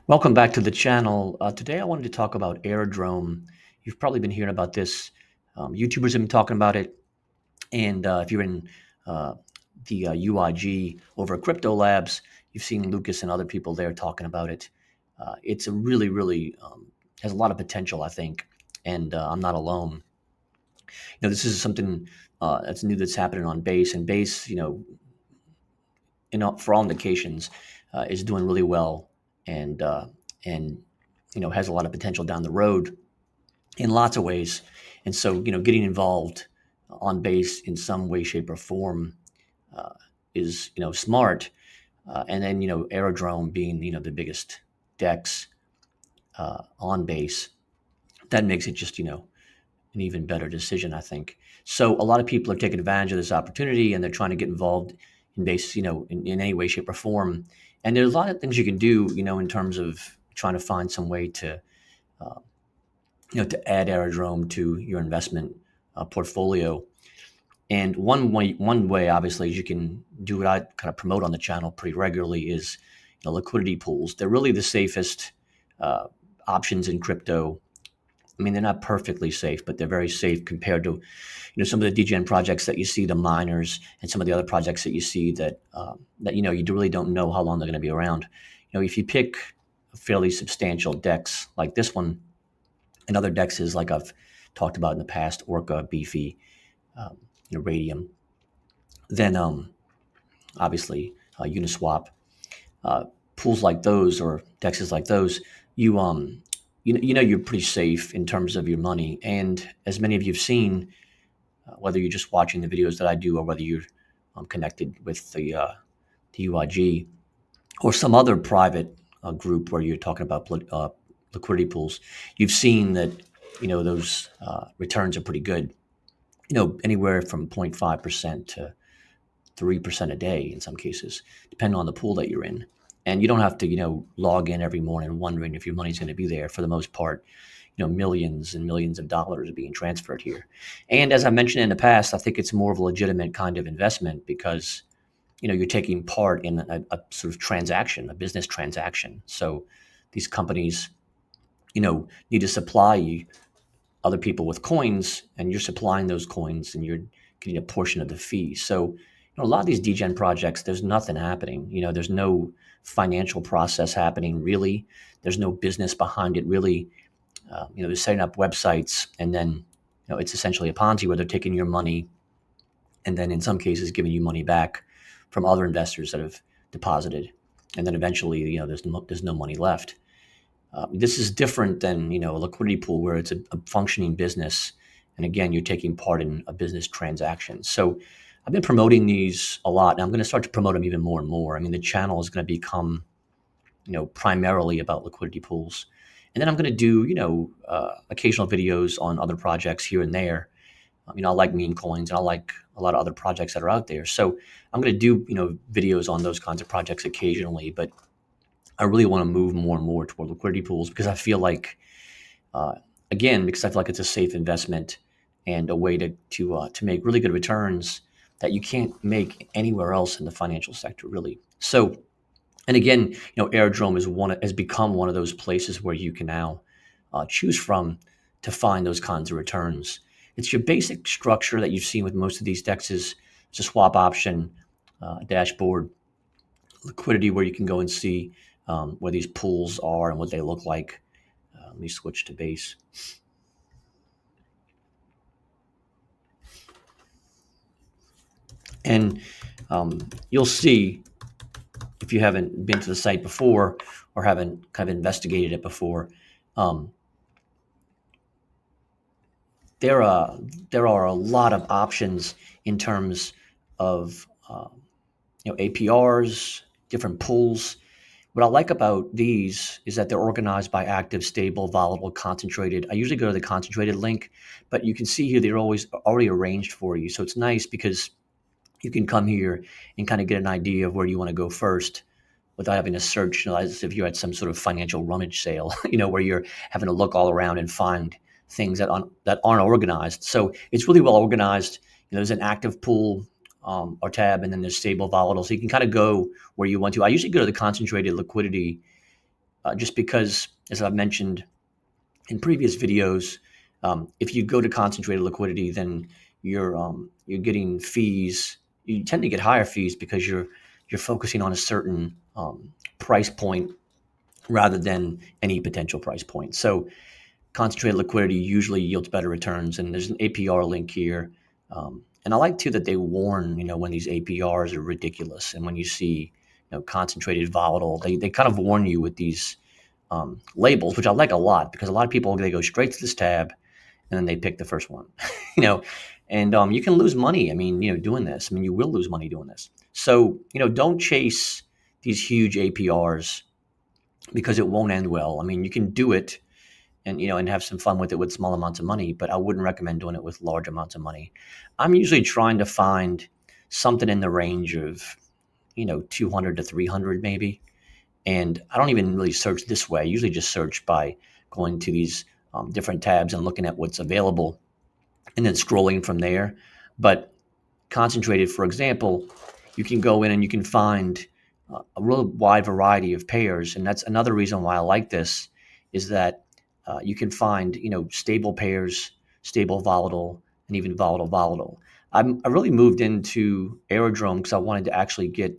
Welcome back to the channel. Today I wanted to talk about Aerodrome. You've probably been hearing about this. YouTubers have been talking about it. And if you're in the UIG over at Crypto Labs, you've seen Lucas and other people there talking about it. It's a really has a lot of potential, I think. And I'm not alone. This is something that's new that's happening on Base. And Base, for all indications, is doing really well and has a lot of potential down the road in lots of ways. And so, getting involved on Base in some way, shape, or form is smart. And then Aerodrome being the biggest DEX on Base, that makes it just an even better decision, I think. So a lot of people are taking advantage of this opportunity, and they're trying to get involved in Base, in any way, shape, or form. And there's a lot of things you can do, in terms of trying to find some way to, to add Aerodrome to your investment portfolio. And one way, obviously, is you can do what I kind of promote on the channel pretty regularly is liquidity pools. They're really the safest options in crypto. I mean, they're not perfectly safe, but they're very safe compared to, some of the degen projects that you see, the miners, and some of the other projects that you see that you really don't know how long they're going to be around. If you pick a fairly substantial DEX like this one, and other DEXs like I've talked about in the past, Orca, Beefy, Radium, then obviously Uniswap, pools like those or DEXs like those, you're pretty safe in terms of your money. And as many of you have seen, whether you're just watching the videos that I do or whether you're connected with the UIG or some other private group where you're talking about liquidity pools, you've seen that, those returns are pretty good, anywhere from 0.5% to 3% a day in some cases, depending on the pool that you're in. And you don't have to, log in every morning wondering if your money's going to be there. For the most part, millions and millions of dollars are being transferred here. And as I mentioned in the past, I think it's more of a legitimate kind of investment because, you're taking part in a sort of transaction, a business transaction. So these companies, need to supply other people with coins, and you're supplying those coins and you're getting a portion of the fee. So, a lot of these degen projects, there's nothing happening. There's no financial process happening, really. There's no business behind it, really. They're setting up websites, and then, it's essentially a Ponzi where they're taking your money and then in some cases giving you money back from other investors that have deposited. And then eventually, there's no money left. This is different than, a liquidity pool where it's a functioning business. And again, you're taking part in a business transaction. So I've been promoting these a lot, and I'm going to start to promote them even more and more. I mean, the channel is going to become, primarily about liquidity pools. And then I'm going to do, occasional videos on other projects here and there. I like meme coins, and I like a lot of other projects that are out there. So I'm going to do, videos on those kinds of projects occasionally, but I really want to move more and more toward liquidity pools because I feel like, because I feel like it's a safe investment and a way to make really good returns that you can't make anywhere else in the financial sector, really. So, and again, Aerodrome has become one of those places where you can now choose from to find those kinds of returns. It's your basic structure that you've seen with most of these DEXs. It's a swap option, dashboard, liquidity where you can go and see where these pools are and what they look like. Let me switch to Base. And you'll see, if you haven't been to the site before or haven't kind of investigated it before, there are a lot of options in terms of APRs, different pools. What I like about these is that they're organized by active, stable, volatile, concentrated. I usually go to the concentrated link, but you can see here they're always already arranged for you. So it's nice because you can come here and kind of get an idea of where you want to go first without having to search, as if you're at some sort of financial rummage sale, where you're having to look all around and find things that aren't organized. So it's really well organized. There's an active pool or tab, and then there's stable volatile. So you can kind of go where you want to. I usually go to the concentrated liquidity just because, as I've mentioned in previous videos, if you go to concentrated liquidity, then you're getting fees. You tend to get higher fees because you're focusing on a certain price point rather than any potential price point. So concentrated liquidity usually yields better returns, and there's an APR link here. And I like too that they warn, when these APRs are ridiculous, and when you see, concentrated volatile, they kind of warn you with these labels, which I like a lot because a lot of people, they go straight to this tab and then they pick the first one, and you can lose money. I mean, doing this. I mean, you will lose money doing this. So, don't chase these huge APRs because it won't end well. I mean, you can do it and have some fun with it with small amounts of money, but I wouldn't recommend doing it with large amounts of money. I'm usually trying to find something in the range of 200 to 300 maybe. And I don't even really search this way. I usually just search by going to these different tabs and looking at what's available and then scrolling from there. But concentrated, for example, you can go in and you can find a real wide variety of pairs. And that's another reason why I like this, is that you can find, stable pairs, stable volatile, and even volatile volatile. I really moved into Aerodrome because I wanted to actually get,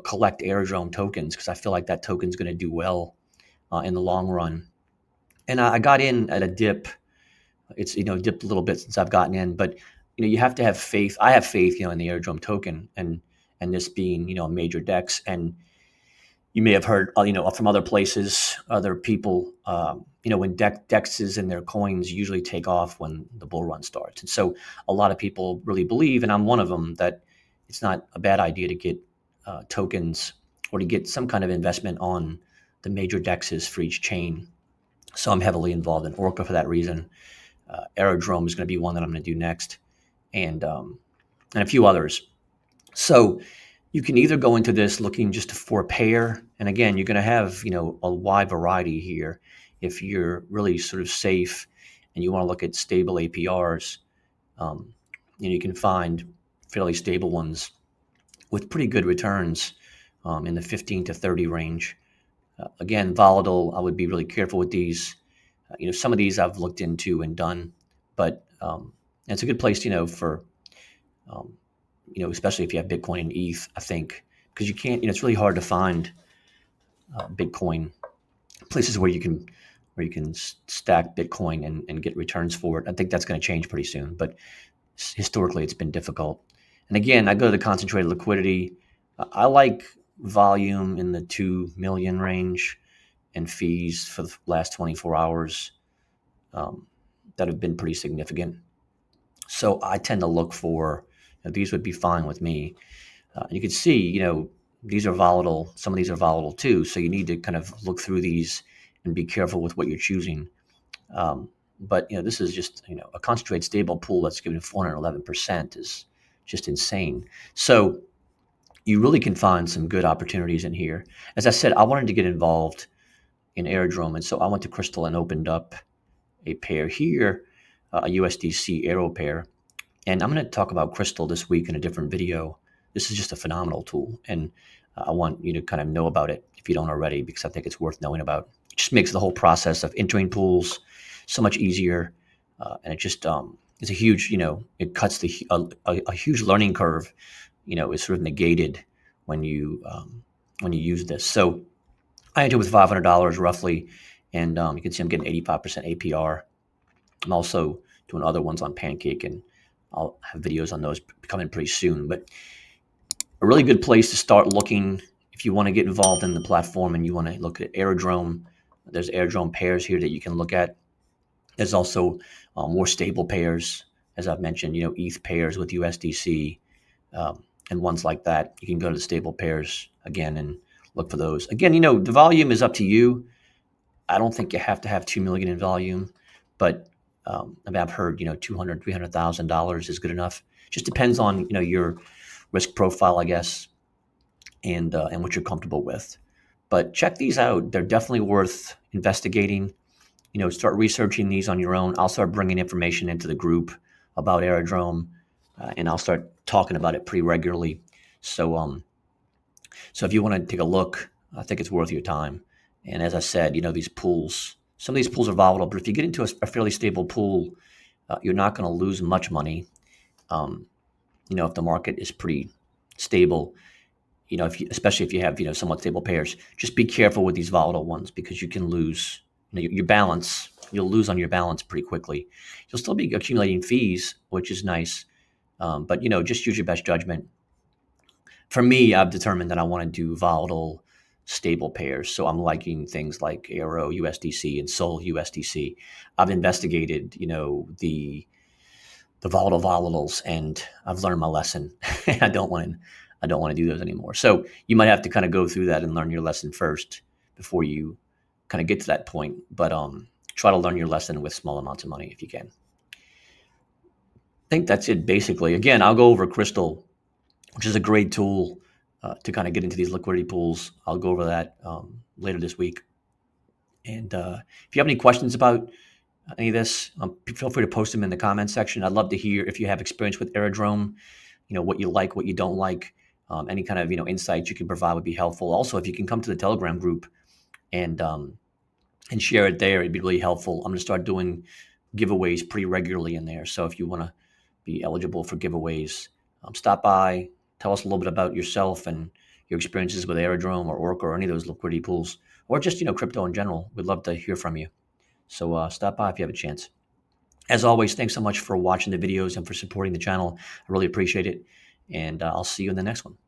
collect Aerodrome tokens because I feel like that token's going to do well in the long run. And I got in at a dip. It's, dipped a little bit since I've gotten in, but you have to have faith. I have faith, in the Aerodrome token and this being, a major DEX. And you may have heard, from other places, other people, when DEXs and their coins usually take off when the bull run starts. And so a lot of people really believe, and I'm one of them, that it's not a bad idea to get tokens or to get some kind of investment on the major DEXs for each chain. So I'm heavily involved in Orca for that reason. Aerodrome is going to be one that I'm going to do next, and a few others. So you can either go into this looking just for a pair, and again, you're going to have a wide variety here. If you're really sort of safe and you want to look at stable APRs, you can find fairly stable ones with pretty good returns in the 15 to 30 range. Again, volatile, I would be really careful with these. Some of these I've looked into and done, but it's a good place, for, especially if you have Bitcoin and ETH, I think, because you can't, it's really hard to find Bitcoin places where you can stack Bitcoin and get returns for it. I think that's going to change pretty soon, but historically it's been difficult. And again, I go to the concentrated liquidity. I like volume in the 2 million range and fees for the last 24 hours that have been pretty significant. So I tend to look for, these would be fine with me. You can see, these are volatile. Some of these are volatile too. So you need to kind of look through these and be careful with what you're choosing. But, this is just, a concentrated stable pool that's given 411% is just insane. So you really can find some good opportunities in here. As I said, I wanted to get involved in Aerodrome, and so I went to Crystal and opened up a pair here, a USDC Aero pair. And I'm going to talk about Crystal this week in a different video. This is just a phenomenal tool, and I want you to kind of know about it if you don't already, because I think it's worth knowing about. It just makes the whole process of entering pools so much easier, and it just it's a huge, it cuts a huge learning curve. Is sort of negated when you use this. So I entered with $500 roughly, and you can see I'm getting 85% APR. I'm also doing other ones on Pancake, and I'll have videos on those coming pretty soon. But a really good place to start looking if you want to get involved in the platform and you want to look at Aerodrome. There's Aerodrome pairs here that you can look at. There's also more stable pairs, as I've mentioned, ETH pairs with USDC and ones like that. You can go to the stable pairs again and look for those. Again, the volume is up to you. I don't think you have to have 2 million in volume, but I've heard, $200,000, $300,000 is good enough. Just depends on, your risk profile, I guess, and what you're comfortable with. But check these out. They're definitely worth investigating. Start researching these on your own. I'll start bringing information into the group about Aerodrome and I'll start talking about it pretty regularly. So if you want to take a look, I think it's worth your time. And as I said, these pools, some of these pools are volatile, but if you get into a fairly stable pool, you're not going to lose much money. Um, if the market is pretty stable, especially if you have, somewhat stable pairs, just be careful with these volatile ones because you can lose, your balance. You'll lose on your balance pretty quickly. You'll still be accumulating fees, which is nice. But, just use your best judgment. For me, I've determined that I want to do volatile, stable pairs. So I'm liking things like Aero USDC and Sol USDC. I've investigated, the volatile volatiles, and I've learned my lesson. I don't want to do those anymore. So you might have to kind of go through that and learn your lesson first before you kind of get to that point. But try to learn your lesson with small amounts of money if you can. I think that's it basically. Again, I'll go over Crystal, which is a great tool to kind of get into these liquidity pools. I'll go over that later this week. And if you have any questions about any of this, feel free to post them in the comments section. I'd love to hear if you have experience with Aerodrome, what you like, what you don't like, any kind of, insights you can provide would be helpful. Also, if you can come to the Telegram group and share it there, it'd be really helpful. I'm going to start doing giveaways pretty regularly in there. So if you want to be eligible for giveaways, stop by, tell us a little bit about yourself and your experiences with Aerodrome or Orca or any of those liquidity pools, or just, crypto in general. We'd love to hear from you. So stop by if you have a chance. As always, thanks so much for watching the videos and for supporting the channel. I really appreciate it. And I'll see you in the next one.